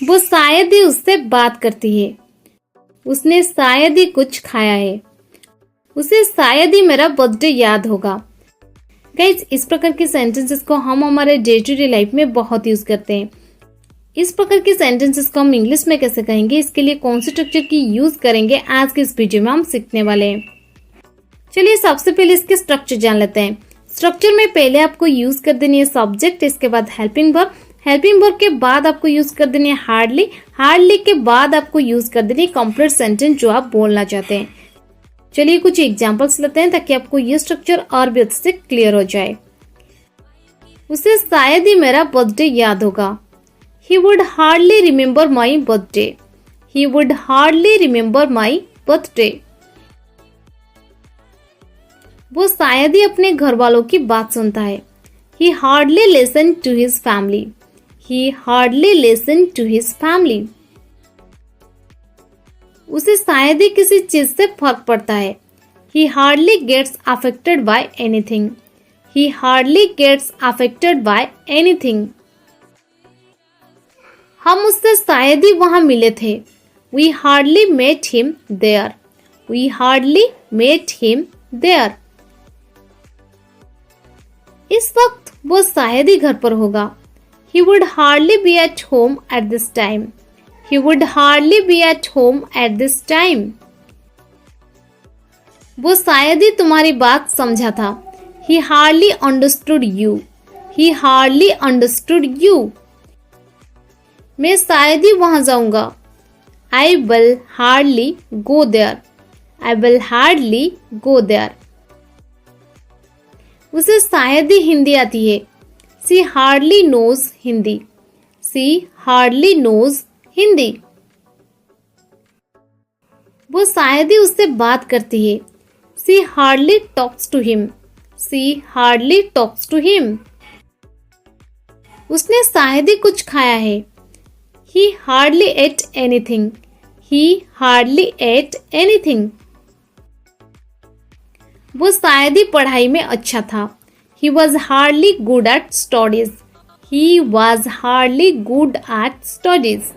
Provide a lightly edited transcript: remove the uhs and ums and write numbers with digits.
वो शायद ही उससे बात करती है। उसने शायद ही कुछ खाया है। उसे शायद ही मेरा बर्थडे याद होगा। गाइज, इस प्रकार के सेंटेंसेस को हम हमारे डे टू डे लाइफ में बहुत यूज करते हैं। इस प्रकार के सेंटेंसेस को हम इंग्लिश में कैसे कहेंगे, इसके लिए कौन से स्ट्रक्चर की यूज करेंगे, आज के इस वीडियो में हम सीखने वाले हैं। चलिए सबसे पहले इसके स्ट्रक्चर जान लेते हैं। स्ट्रक्चर में पहले आपको यूज कर देनी है सब्जेक्ट, इसके बाद हेल्पिंग वर्ब, हेल्पिंग वर्ब के बाद आपको यूज कर देनी है हार्डली, हार्डली के बाद आपको यूज कर देनी है कंप्लीट सेंटेंस जो आप बोलना चाहते हैं। चलिए कुछ एग्जांपल्स लेते हैं ताकि आपको ये स्ट्रक्चर और भी अच्छे से क्लियर हो जाए। उसे शायद ही मेरा बर्थडे याद होगा। He would hardly remember my birthday. He would hardly remember my birthday. वो शायद ही अपने घर वालों की बात सुनता है। He hardly listened to his family. He hardly listened to his family. उसे शायद ही किसी चीज से फर्क पड़ता है। He hardly gets affected by anything. He hardly gets affected by anything. हम उससे शायद ही वहां मिले थे। We hardly met him there. We hardly met him there. इस वक्त वो शायद ही घर पर होगा। He would hardly be at home at this time. He would hardly be at home at this time. वो शायद ही तुम्हारी बात समझा था। He hardly understood you. He hardly understood you. मैं शायद ही वहां जाऊंगा। I will hardly go there. I will hardly go there. उसे शायद ही हिंदी आती है। She hardly knows Hindi. She hardly knows Hindi. वो शायद ही उससे बात करती है। She hardly talks to him. She hardly talks to him. उसने शायद ही कुछ खाया है। He hardly ate anything. He hardly ate anything. वो शायद ही पढ़ाई में अच्छा था। He was hardly good at studies. He was hardly good at studies.